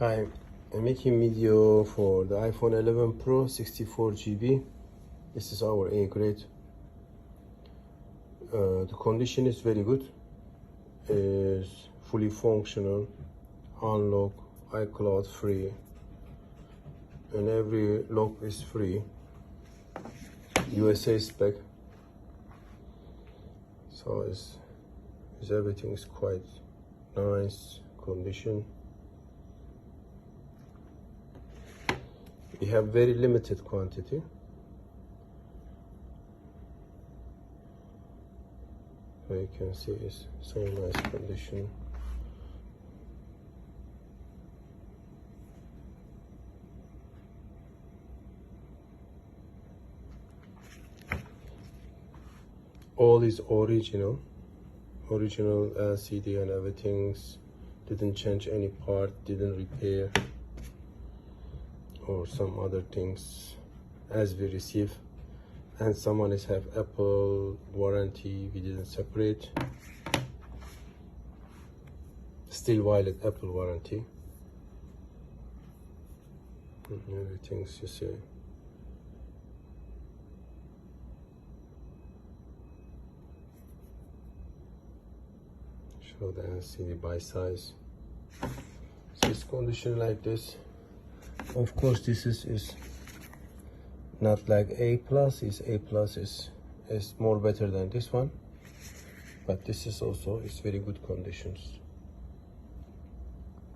Hi, I'm making video for the iPhone 11 Pro 64 GB. This is our A grade. The condition is very good. It's fully functional, unlock, iCloud free, and every lock is free. USA spec. So everything is quite nice condition. We have very limited quantity. So you can see it's so nice condition. All is original LCD and everything's didn't change any part, didn't repair or some other things as we receive. And someone is have Apple warranty, we didn't separate, still valid Apple warranty. Everything's, you see, show the LCD by size. So it's condition like this. Of course this is not like A plus. A plus is more better than this one, but this is also very good conditions.